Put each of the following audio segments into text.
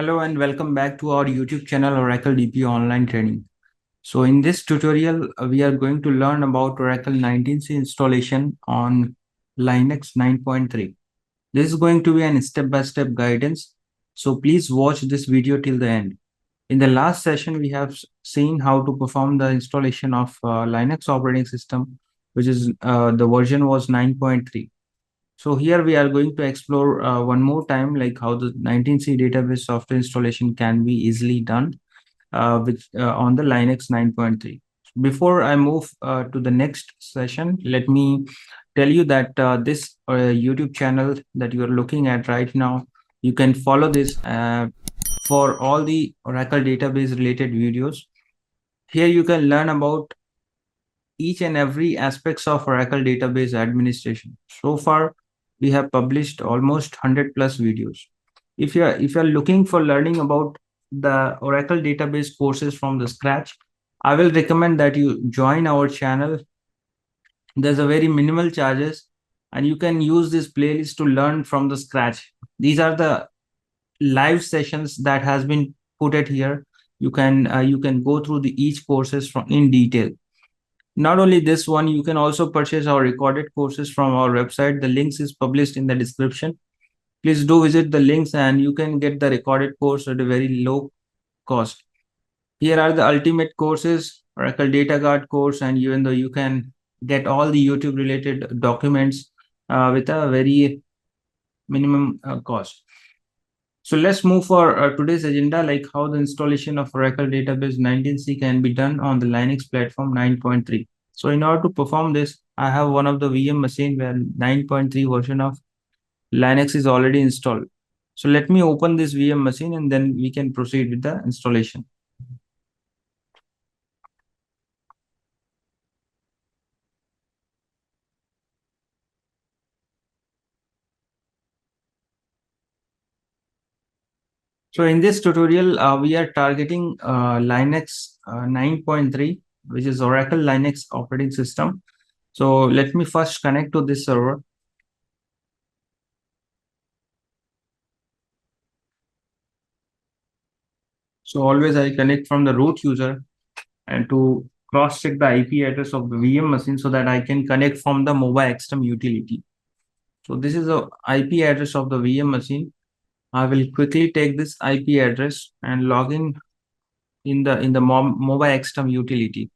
Hello and welcome back to our YouTube channel Oracle DBA Online Training. So in this tutorial, we are going to learn about Oracle 19c installation on Linux 9.3. This is going to be an step-by-step guidance. So please watch this video till the end. In the last session, we have seen how to perform the installation of Linux operating system, which is the version was 9.3. So here we are going to explore one more time, like how the 19c database software installation can be easily done on the Linux 9.3. Before I move to the next session, let me tell you that this YouTube channel that you are looking at right now, you can follow this for all the Oracle database related videos. Here you can learn about each and every aspects of Oracle database administration. So far, we have published almost 100 plus videos. If you're looking for learning about the Oracle database courses from the scratch, I will recommend that you join our channel. There's a very minimal charges, and you can use this playlist to learn from the scratch. These are the live sessions that has been put it here. You can go through the each courses from in detail. Not only this one, you can also purchase our recorded courses from our website. The links is published in the description. Please do visit the links and you can get the recorded course at a very low cost. Here are the ultimate courses, Oracle Data Guard course, and even though you can get all the YouTube related documents with a very minimum cost. So let's move for today's agenda, like how the installation of Oracle Database 19c can be done on the Linux platform 9.3. So in order to perform this, I have one of the VM machine where 9.3 version of Linux is already installed. So let me open this VM machine and then we can proceed with the installation. So in this tutorial, we are targeting Linux 9.3, which is Oracle Linux operating system. So let me first connect to this server. So always I connect from the root user and to cross check the IP address of the VM machine so that I can connect from the mobile XTEM utility. So this is the IP address of the VM machine. I will quickly take this IP address and log in the mobile XTEM utility.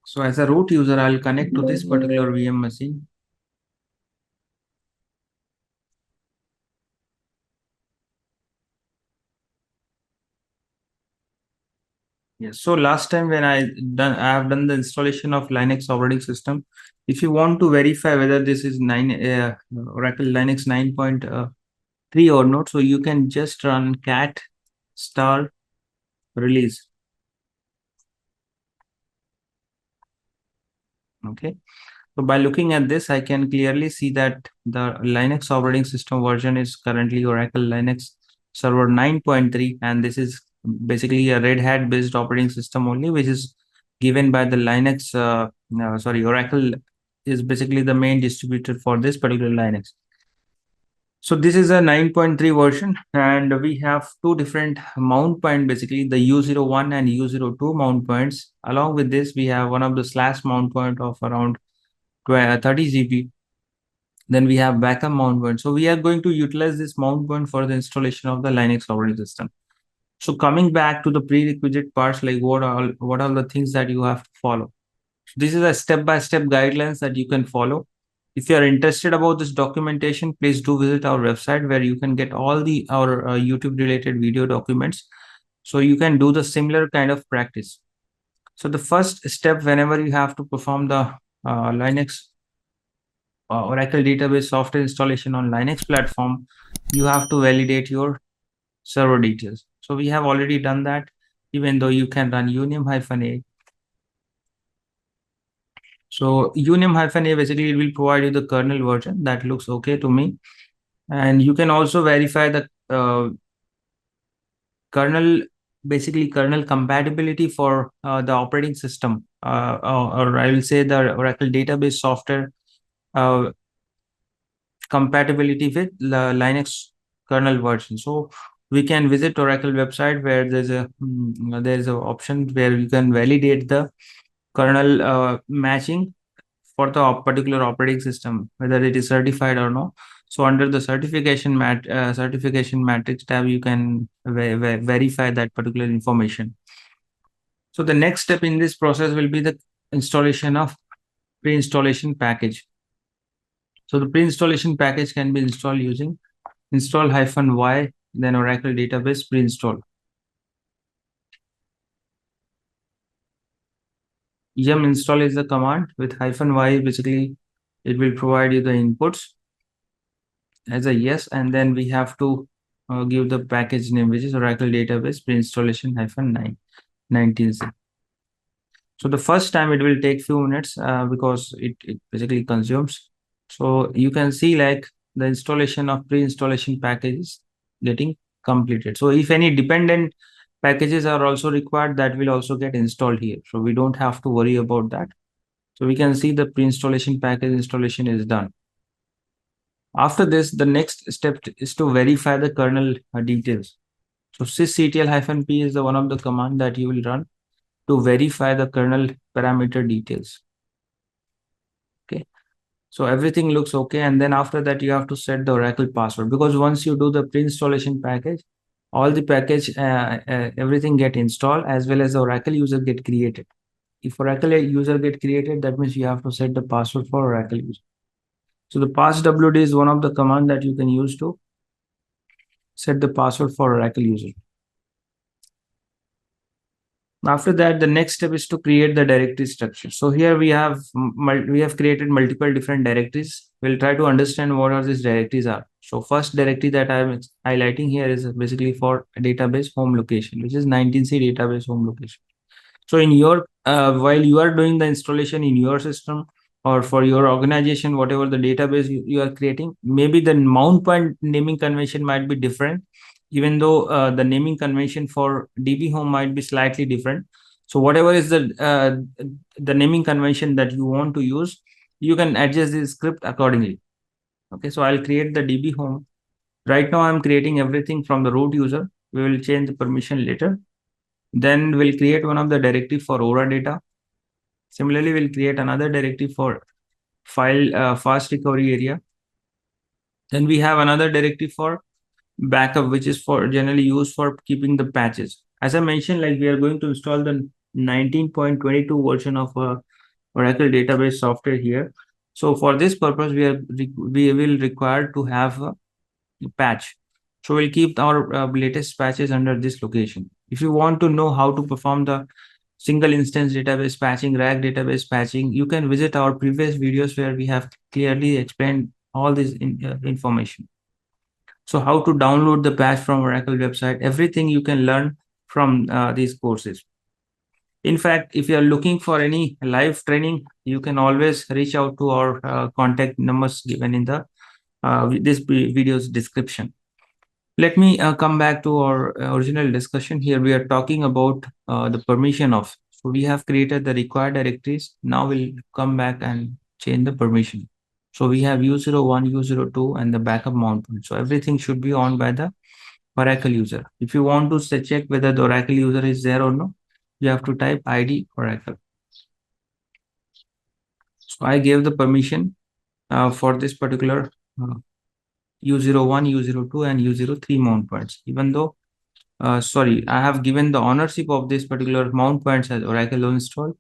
So as a root user, I'll connect to this particular VM machine. Yes. So last time when I have done the installation of Linux operating system. If you want to verify whether this is Oracle Linux 9.3 or not, so you can just run cat star release. Okay. So by looking at this, I can clearly see that the Linux operating system version is currently Oracle Linux Server 9.3, and this is basically a Red Hat based operating system only, which is given by the Linux. Oracle is basically the main distributor for this particular Linux. So this is a 9.3 version, and we have two different mount point, basically the U01 and U02 mount points. Along with this, we have one of the slash mount point of around 30 GB. Then we have backup mount point. So we are going to utilize this mount point for the installation of the Linux operating system. So coming back to the prerequisite parts, like what are the things that you have to follow. This is a step-by-step guidelines that you can follow. If you are interested about this documentation, please do visit our website where you can get all our YouTube related video documents. So you can do the similar kind of practice. So the first step, whenever you have to perform the Linux Oracle database software installation on Linux platform, you have to validate your server details. So we have already done that, even though you can run unum-a. So unum-a basically will provide you the kernel version that looks okay to me. And you can also verify the kernel compatibility for the operating system, or I will say the Oracle database software compatibility with the Linux kernel version. So we can visit Oracle website where there's a option where you can validate the kernel matching for the particular operating system, whether it is certified or no. So under the certification matrix tab, you can verify that particular information. So the next step in this process will be the installation of pre-installation package. So the pre-installation package can be installed using install-y, then Oracle database pre-install. Yum install is the command with -y. Basically, it will provide you the inputs as a yes, and then we have to give the package name, which is Oracle database pre-installation -9 19c. So the first time it will take few minutes because it basically consumes. So you can see like the installation of pre-installation packages getting completed. So if any dependent packages are also required, that will also get installed here. So we don't have to worry about that. So we can see the pre-installation package installation is done. After this, the next step is to verify the kernel details. So sysctl-p is the one of the command that you will run to verify the kernel parameter details. Okay. So everything looks okay. And then after that, you have to set the Oracle password, because once you do the pre-installation package, all the package, everything get installed as well as the Oracle user get created. If Oracle user get created, that means you have to set the password for Oracle user. So the passwd is one of the command that you can use to set the password for Oracle user. After that, the next step is to create the directory structure. So here we have created multiple different directories. We'll try to understand what are these directories are. So first directory that I'm highlighting here is basically for database home location, which is 19c database home location. So in your while you are doing the installation in your system or for your organization, whatever the database you are creating, maybe the mount point naming convention might be different, even though the naming convention for DB home might be slightly different. So whatever is the naming convention that you want to use, you can adjust the script accordingly. Okay, so I'll create the DB home. Right now I'm creating everything from the root user. We will change the permission later. Then we'll create one of the directory for Aura data. Similarly, we'll create another directory for file fast recovery area. Then we have another directory for backup, which is for generally used for keeping the patches. As I mentioned, like we are going to install the 19.22 version of Oracle database software here. So for this purpose, we will require to have a patch. So we'll keep our latest patches under this location. If you want to know how to perform the single instance database patching, RAG database patching, you can visit our previous videos where we have clearly explained all this information. So how to download the patch from Oracle website, everything you can learn from these courses. In fact, if you are looking for any live training, you can always reach out to our contact numbers given in the this video's description. Let me come back to our original discussion. Here we are talking about the permission of. So we have created the required directories. Now we'll come back and change the permission. So we have U01, U02, and the backup mount point. So everything should be on by the Oracle user. If you want to check whether the Oracle user is there or no, you have to type ID Oracle. So I gave the permission for this particular U01, U02, and U03 mount points. Even though, sorry, I have given the ownership of this particular mount points as Oracle install,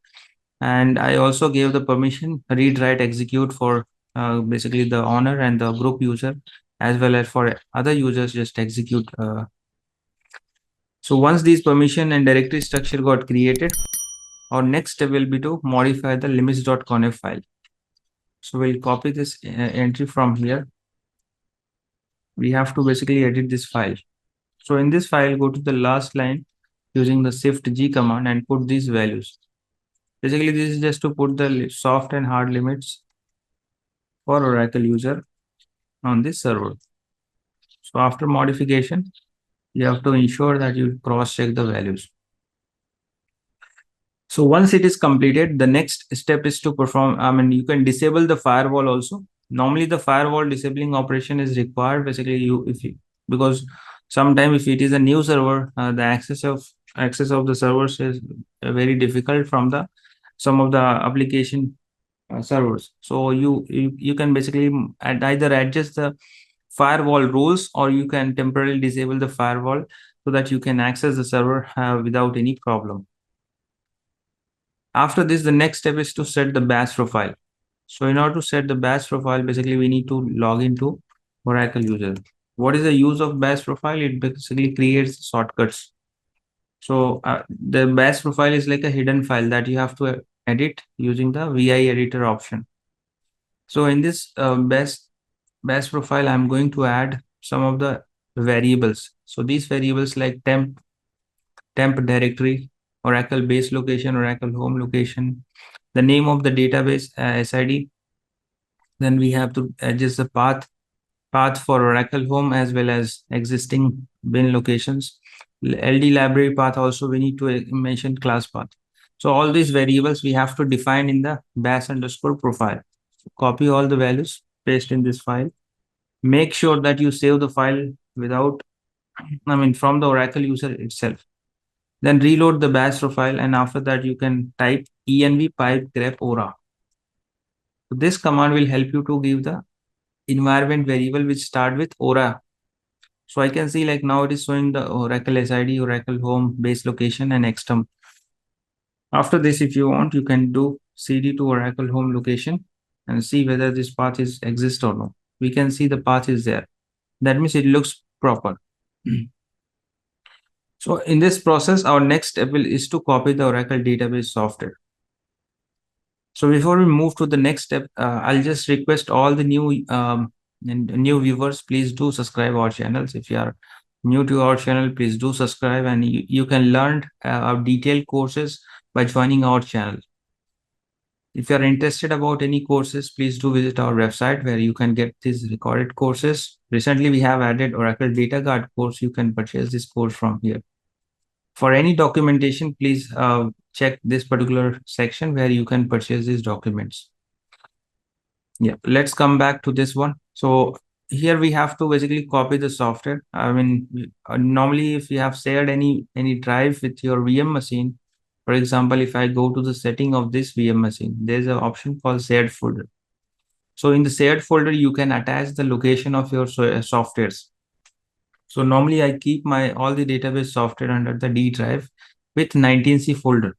and I also gave the permission read, write, execute for basically the owner and the group user, as well as for other users just execute. So once these permission and directory structure got created, our next step will be to modify the limits.conf file. So we'll copy this entry from here. We have to basically edit this file. So in this file, go to the last line using the shift G command and put these values. Basically, this is just to put the soft and hard limits for Oracle user on this server. So after modification, you have to ensure that you cross-check the values. So once it is completed, the next step is to perform, you can disable the firewall also. Normally the firewall disabling operation is required. Basically, because sometimes if it is a new server, the access of the servers is very difficult from the some of the application servers. So you can basically either adjust the firewall rules, or you can temporarily disable the firewall so that you can access the server without any problem. After this, the next step is to set the bash profile. So in order to set the bash profile, basically we need to log into Oracle user. What is the use of bash profile? It basically creates shortcuts. So the bash profile is like a hidden file that you have to edit using the VI editor option. So in this bash profile, I'm going to add some of the variables. So these variables like temp directory, Oracle base location, Oracle home location, the name of the database SID. Then we have to adjust the path for Oracle home as well as existing bin locations. LD library path also we need to mention class path. So all these variables we have to define in the bash underscore profile. So copy all the values, paste in this file. Make sure that you save the file from the Oracle user itself. Then reload the bash profile, and after that you can type env pipe grep ora. So this command will help you to give the environment variable which start with ora. So I can see like now it is showing the Oracle SID, Oracle home, base location, and extem. After this, if you want, you can do cd to Oracle home location and see whether this path is exist or no. We can see the path is there. That means it looks proper. So in this process, our next step is to copy the Oracle database software. So before we move to the next step, I'll just request all the new viewers, please do subscribe our channels. If you are new to our channel, please do subscribe, and you can learn our detailed courses by joining our channel. If you are interested about any courses, please do visit our website where you can get these recorded courses. Recently, we have added Oracle Data Guard course. You can purchase this course from here. For any documentation, please check this particular section where you can purchase these documents. Yeah, let's come back to this one. So here we have to basically copy the software. Normally if you have shared any drive with your VM machine, for example, if I go to the setting of this VM machine, there's an option called shared folder. So in the shared folder, you can attach the location of your softwares. So normally I keep all the database software under the D drive with 19C folder.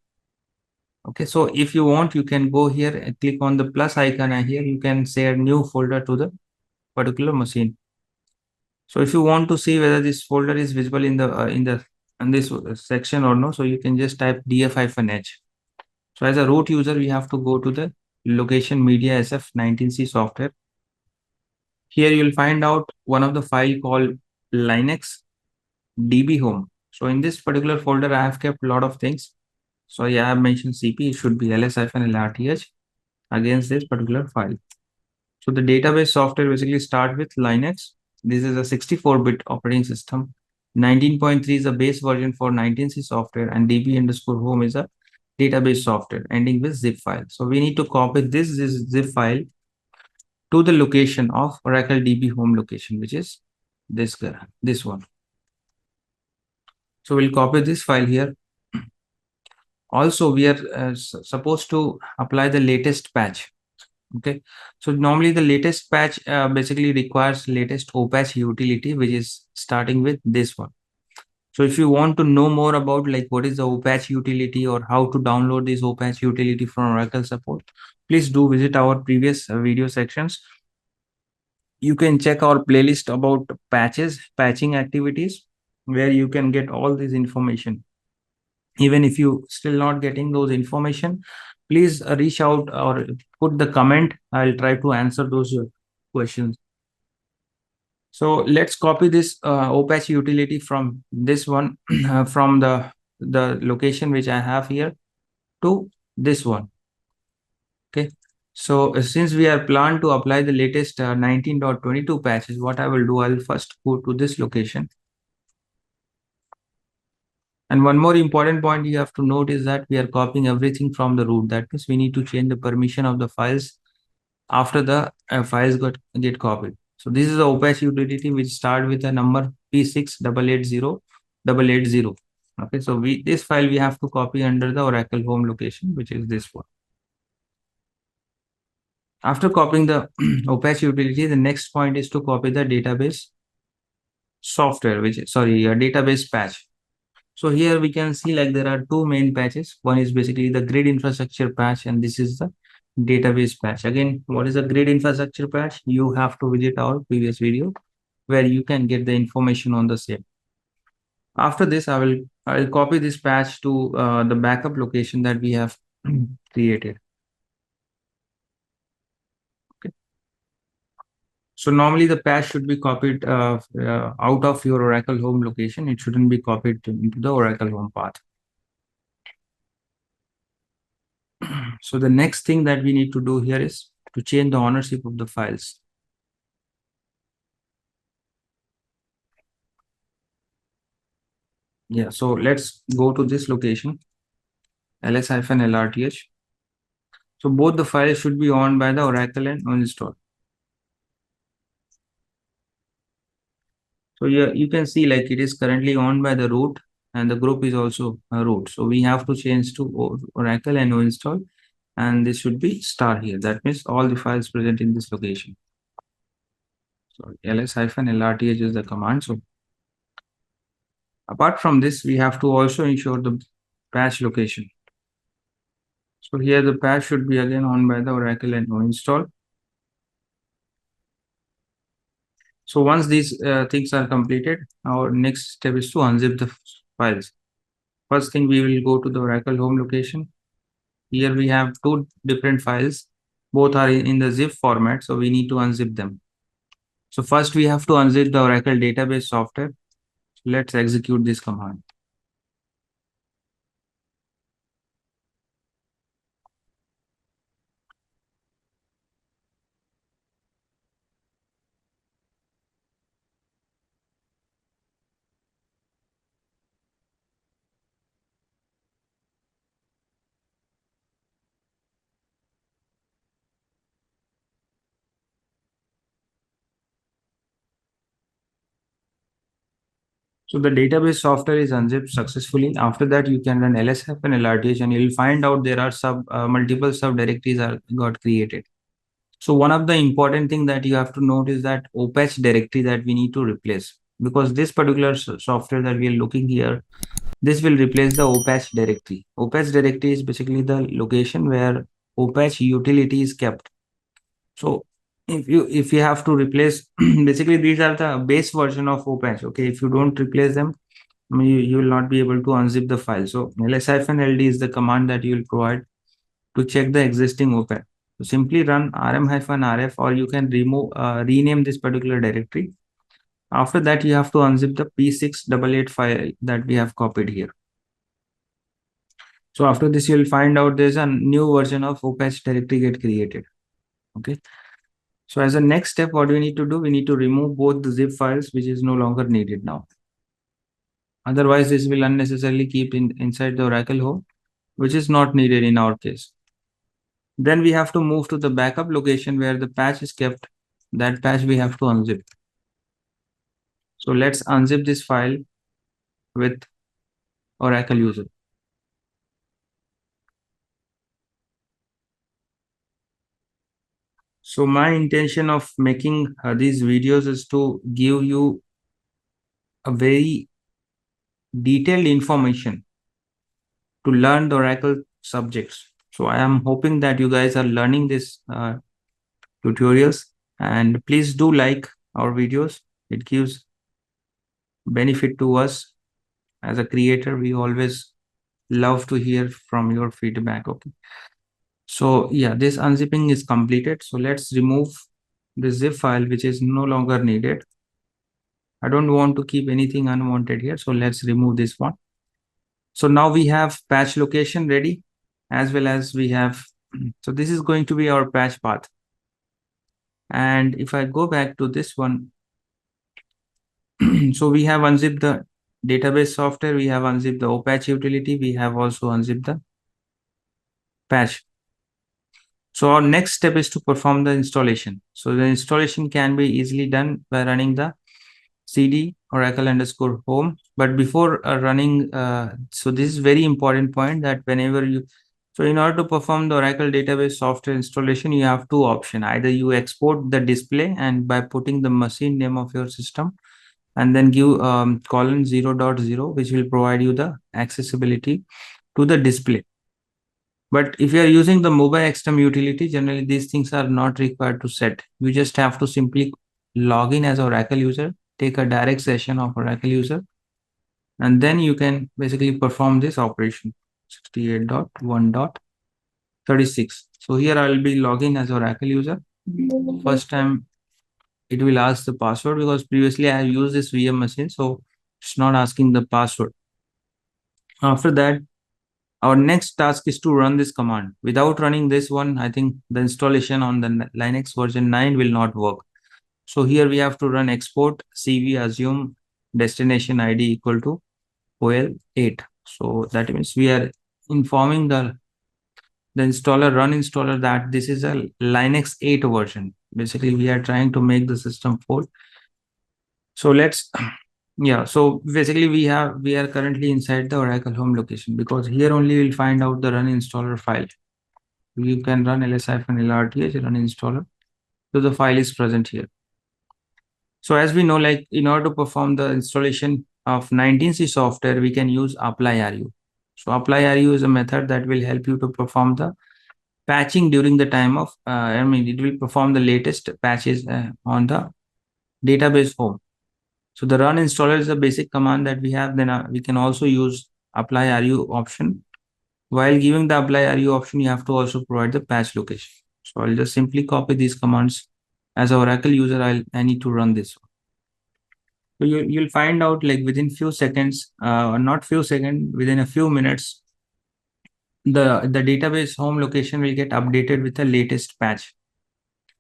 Okay, so if you want, you can go here and click on the plus icon, and here you can share new folder to the particular machine. So if you want to see whether this folder is visible in this section or no, so you can just type df-h. So as a root user, we have to go to the location media SF19C software. Here you'll find out one of the file called Linux DB home. So in this particular folder, I have kept a lot of things. So yeah, I have mentioned CP, it should be ls-lrth against this particular file. So the database software basically start with Linux. This is a 64-bit operating system. 19.3 is the base version for 19C software, and DB underscore home is a database software ending with zip file. So we need to copy this zip file to the location of Oracle DB home location, which is this one. So we'll copy this file here. Also, we are supposed to apply the latest patch. Okay, so normally the latest patch basically requires latest OPatch utility, which is starting with this one. So if you want to know more about like what is the OPatch utility or how to download this OPatch utility from Oracle support, please do visit our previous video sections. You can check our playlist about patching activities, where you can get all this information. Even if you still not getting those information, please reach out or put the comment. I'll try to answer those questions. So let's copy this OPatch utility from this one, from the location which I have here to this one. Okay. So since we are planned to apply the latest 19.22 patches, what I will do, I'll first go to this location. And one more important point you have to note is that we are copying everything from the root. That means we need to change the permission of the files after the files get copied. So this is the Opache utility which start with a number P6880880. Okay, so this file we have to copy under the Oracle home location, which is this one. After copying the Opache utility, the next point is to copy the database software, which is, sorry, a database patch. So here we can see like there are two main patches. One is basically the grid infrastructure patch, and this is the database patch. Again, what is a grid infrastructure patch? You have to visit our previous video where you can get the information on the same. After this, I will copy this patch to the backup location that we have created. Okay. So normally the patch should be copied out of your Oracle home location. It shouldn't be copied into the Oracle home path. So the next thing that we need to do here is to change the ownership of the files. Yeah, so let's go to this location, ls-lrth. So both the files should be owned by the Oracle and uninstall. So you can see like it is currently owned by the root, and the group is also a root. So we have to change to Oracle and uninstall, and this should be star here. That means all the files present in this location. So ls-lrth is the command. So apart from this, we have to also ensure the patch location. So here the patch should be again owned by the Oracle and uninstall. So once these things are completed, our next step is to unzip the files. First thing, we will go to the Oracle home location. Here we have two different files. Both are in the zip format, so we need to unzip them. So first we have to unzip the Oracle database software. Let's execute this command. So the database software is unzipped successfully. After that, you can run ls-lrth and you'll find out there are multiple subdirectories are got created. So one of the important thing that you have to note is that Opache directory that we need to replace, because this particular software that we are looking here, this will replace the Opache directory. Opache directory is basically the location where Opache utility is kept. So if you have to replace, basically these are the base version of Opache. Okay, if you don't replace them, you will not be able to unzip the file. So ls-ld is the command that you will provide to check the existing Opache. So simply run rm-rf, or you can rename this particular directory. After that, you have to unzip the p688 file that we have copied here. So after this, you will find out there's a new version of Opache directory get created. Okay. So as a next step, what we need to do, we need to remove both the zip files, which is no longer needed now. Otherwise, this will unnecessarily keep inside the Oracle home, which is not needed in our case. Then we have to move to the backup location where the patch is kept. That patch we have to unzip. So let's unzip this file with Oracle user. So my intention of making these videos is to give you a very detailed information to learn the Oracle subjects. So I am hoping that you guys are learning this tutorials, and please do like our videos. It gives benefit to us as a creator. We always love to hear from your feedback. Okay. So yeah, this unzipping is completed. So let's remove the zip file, which is no longer needed. I don't want to keep anything unwanted here. So let's remove this one. So now we have patch location ready, as well as we have, so this is going to be our patch path. And if I go back to this one, so we have unzipped the database software, we have unzipped the Opache utility, we have also unzipped the patch. So our next step is to perform the installation. So the installation can be easily done by running the cd oracle underscore home. But before running, so this is very important point that whenever you, so in order to perform the Oracle database software installation, you have two options. Either you export the display and by putting the machine name of your system, and then give colon 0.0, which will provide you the accessibility to the display. But if you are using the mobile XTEM utility, generally these things are not required to set. You just have to simply log in as Oracle user, take a direct session of Oracle user, and then you can basically perform this operation 68.1.36. So here I will be logging as Oracle user. First time it will ask the password because previously I have used this VM machine, so it's not asking the password. After that, our next task is to run this command. Without running this one, I think the installation on the Linux version 9 will not work. So here we have to run export cv assume destination id equal to OL8. So that means we are informing the installer, run installer, that this is a Linux 8 version. Basically, we are trying to make the system full. So let's, yeah. So basically, we are currently inside the Oracle home location, because here only we'll find out the run installer file. You can run ls-lrth run installer. So the file is present here. So as we know, like in order to perform the installation of 19C software, we can use apply RU. So apply RU is a method that will help you to perform the patching during the time of, it will perform the latest patches on the database home. So the run installer is a basic command that we have. Then we can also use apply RU option. While giving the apply RU option, you have to also provide the patch location. So I'll just simply copy these commands. As an Oracle user, I need to run this one. So you'll find out like within few seconds, not few seconds, within a few minutes, the database home location will get updated with the latest patch.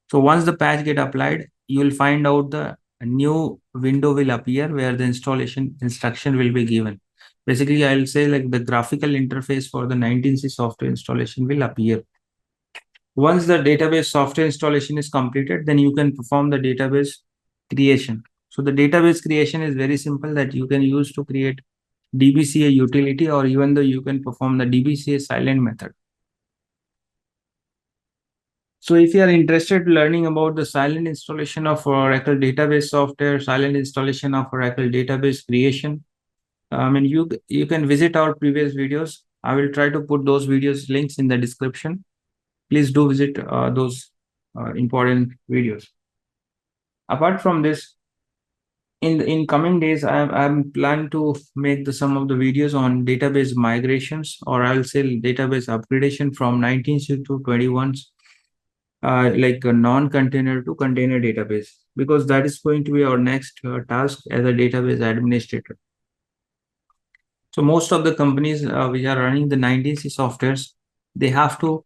So once the patch get applied, you will find out the new window will appear where the installation instruction will be given. Basically, I'll say like the graphical interface for the 19C software installation will appear. Once the database software installation is completed, then you can perform the database creation. So the database creation is very simple, that you can use to create DBCA utility, or even though you can perform the DBCA silent method. So if you are interested learning about the silent installation of Oracle database software, silent installation of Oracle database creation, you can visit our previous videos. I will try to put those videos links in the description. Please do visit those important videos. Apart from this, in coming days, I'm planning to make some of the videos on database migrations, or I'll say database upgradation from 19C to 21's, like a non-container to container database, because that is going to be our next task as a database administrator. So most of the companies which are running the 19C softwares, they have to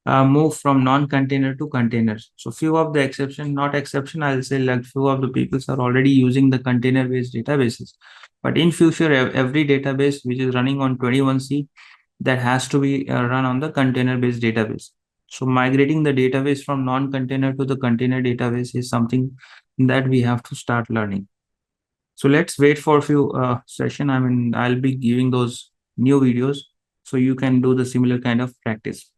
move from non-container to containers. So few of the exception, not exception, I'll say like few of the people are already using the container-based databases. But in future, every database which is running on 21C, that has to be run on the container-based database. So migrating the database from non-container to the container database is something that we have to start learning. So let's wait for a few session. I'll be giving those new videos so you can do the similar kind of practice.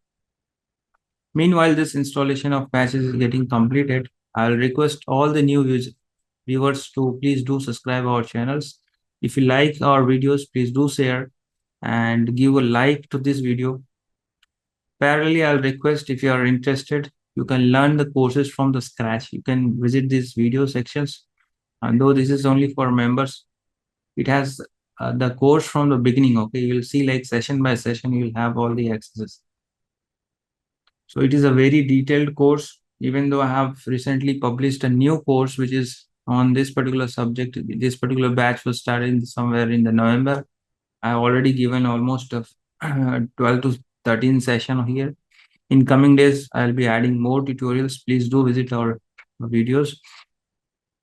Meanwhile, this installation of patches is getting completed. I'll request all the new viewers to please do subscribe our channels. If you like our videos, please do share and give a like to this video. Parallelly, I'll request, if you are interested, you can learn the courses from the scratch. You can visit these video sections. And though this is only for members, it has the course from the beginning. Okay, you'll see like session by session, you'll have all the accesses. So it is a very detailed course, even though I have recently published a new course which is on this particular subject. This particular batch was started somewhere in the November. I have already given almost a 12 to 13 session here. In coming days, I'll be adding more tutorials. Please do visit our videos,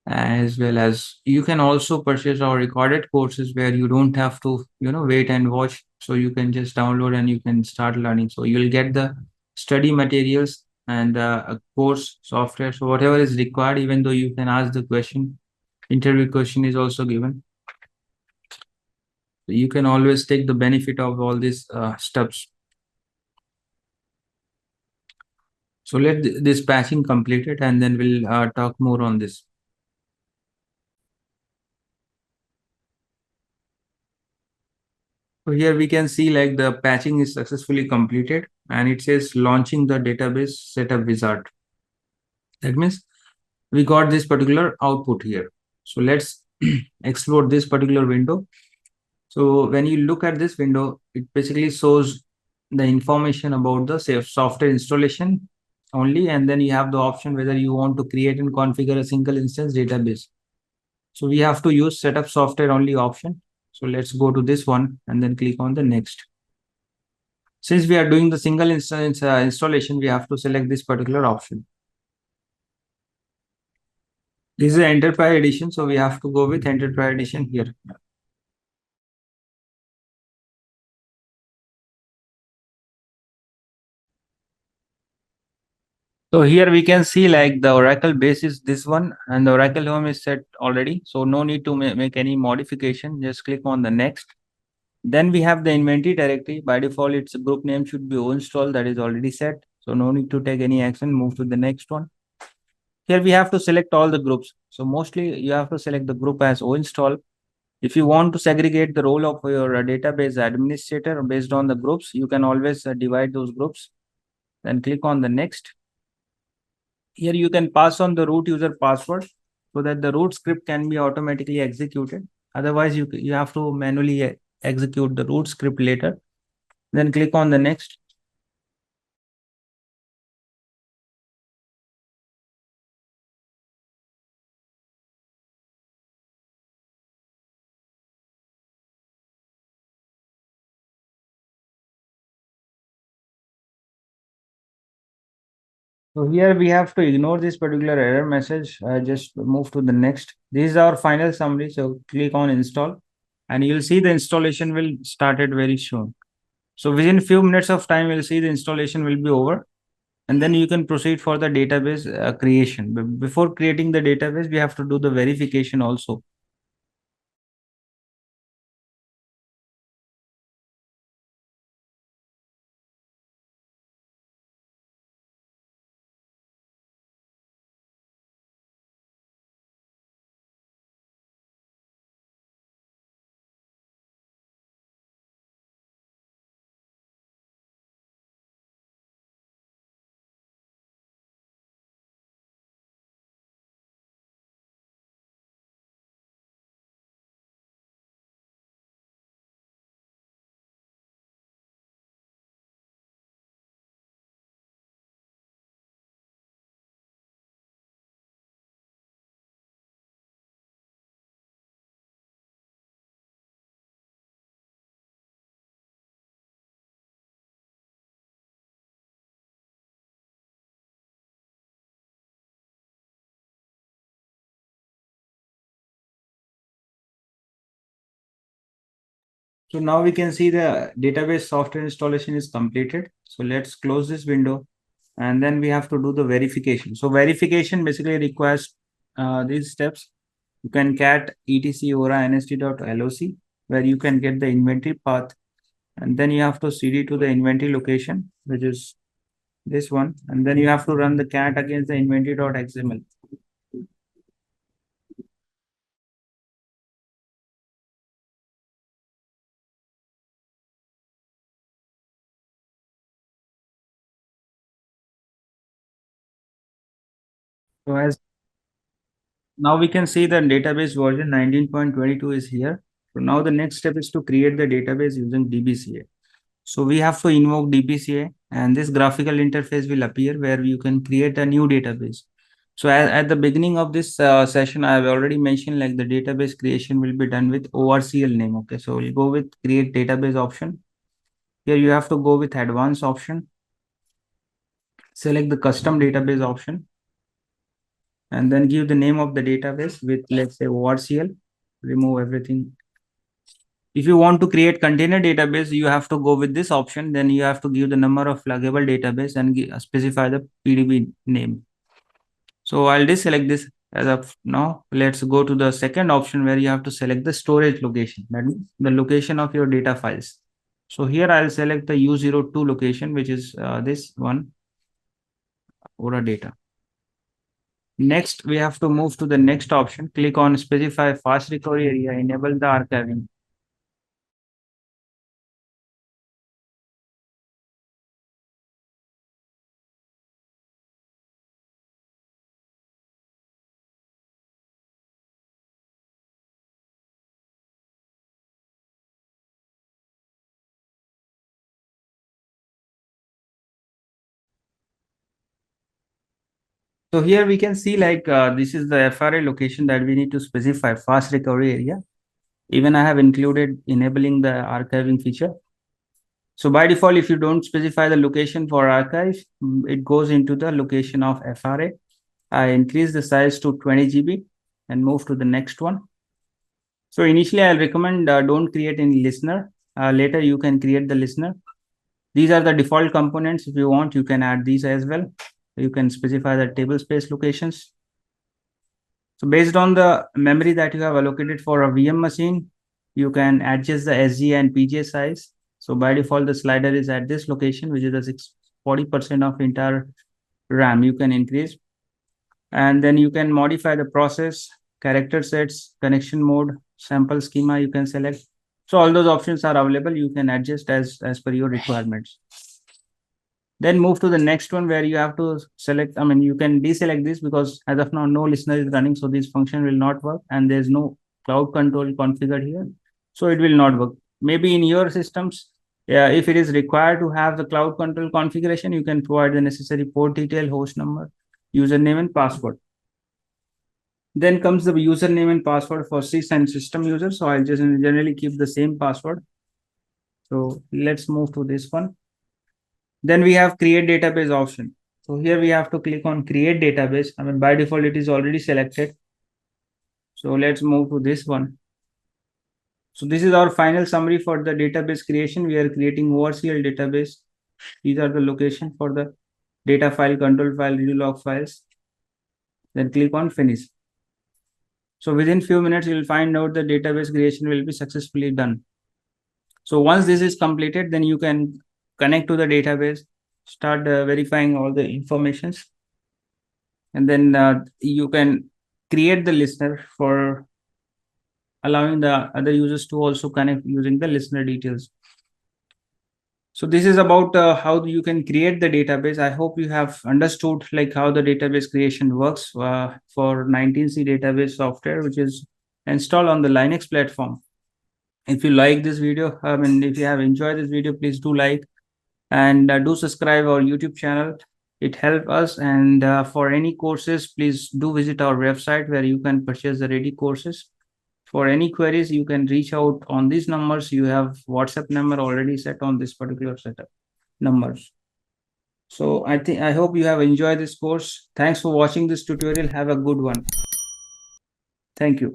as well as you can also purchase our recorded courses where you don't have to, wait and watch. So you can just download and you can start learning. So you'll get the study materials and a course software. So whatever is required, even though you can ask the question, interview question is also given. So you can always take the benefit of all these steps. So let this patching completed, and then we'll talk more on this. So here we can see like the patching is successfully completed, and it says launching the database setup wizard. That means we got this particular output here. So let's explore this particular window. So when you look at this window, it basically shows the information about the software installation only, and then you have the option whether you want to create and configure a single instance database. So we have to use setup software only option. So let's go to this one and then click on the next. Since we are doing the single instance installation, we have to select this particular option. This is the enterprise edition, so we have to go with enterprise edition here. So here we can see like the Oracle base is this one and the Oracle home is set already. So no need to make any modification. Just click on the next. Then we have the inventory directory. By default, its group name should be install, that is already set. So no need to take any action. Move to the next one. Here we have to select all the groups. So mostly you have to select the group as install. If you want to segregate the role of your database administrator based on the groups, you can always divide those groups. Then click on the next. Here you can pass on the root user password so that the root script can be automatically executed. Otherwise, you have to manually execute the root script later. Then click on the next. So here we have to ignore this particular error message. Just move to the next. This is our final summary. So click on install and you'll see the installation will started very soon. So within few minutes of time, you'll see the installation will be over. And then you can proceed for the database creation. But before creating the database, we have to do the verification also. So now we can see the database software installation is completed. So let's close this window and then we have to do the verification. So verification basically requires these steps. You can cat etc ora nst.loc where you can get the inventory path, and then you have to cd to the inventory location, which is this one, and then you have to run the cat against the inventory.xml. So as now we can see the database version 19.22 is here. So now the next step is to create the database using DBCA. So we have to invoke DBCA and this graphical interface will appear where you can create a new database. So at the beginning of this session, I have already mentioned like the database creation will be done with ORCL name. Okay, so we'll go with create database option. Here you have to go with advanced option. Select the custom database option and then give the name of the database with let's say ORCL. Remove everything. If you want to create container database, you have to go with this option. Then you have to give the number of pluggable database and specify the PDB name. So I'll deselect this as of now. Let's go to the second option where you have to select the storage location. That means the location of your data files. So here I'll select the U02 location, which is this one, Ora data. Next, we have to move to the next option. Click on specify fast recovery area, enable the archiving. So here we can see like this is the FRA location that we need to specify fast recovery area. Even I have included enabling the archiving feature. So by default, if you don't specify the location for archive, it goes into the location of FRA. I increase the size to 20 GB and move to the next one. So initially, I'll recommend don't create any listener. Later, you can create the listener. These are the default components. If you want, you can add these as well. You can specify the table space locations. So based on the memory that you have allocated for a VM machine, you can adjust the SG and PJ size. So by default, the slider is at this location, which is the 40% of entire RAM you can increase. And then you can modify the process, character sets, connection mode, sample schema you can select. So all those options are available. You can adjust as per your requirements. Then move to the next one where you have to select, you can deselect this because as of now, no listener is running. So this function will not work and there's no cloud control configured here. So it will not work. Maybe in your systems, if it is required to have the cloud control configuration, you can provide the necessary port detail, host number, username and password. Then comes the username and password for sys and system users. So I'll just generally keep the same password. So let's move to this one. Then we have create database option. So here we have to click on create database. By default, it is already selected. So let's move to this one. So this is our final summary for the database creation. We are creating ORCL database. These are the location for the data file, control file, review log files. Then click on finish. So within few minutes, you will find out the database creation will be successfully done. So once this is completed, then you can connect to the database, start verifying all the informations, and then you can create the listener for allowing the other users to also connect using the listener details. So this is about how you can create the database. I hope you have understood like how the database creation works for 19C database software, which is installed on the Linux platform. If you like this video, if you have enjoyed this video, please do like and do subscribe our YouTube channel. It helps us. And for any courses, please do visit our website where you can purchase the ready courses. For any queries, you can reach out on these numbers. You have WhatsApp number already set on this particular setup numbers. So I hope you have enjoyed this course. Thanks for watching this tutorial. Have a good one. Thank you.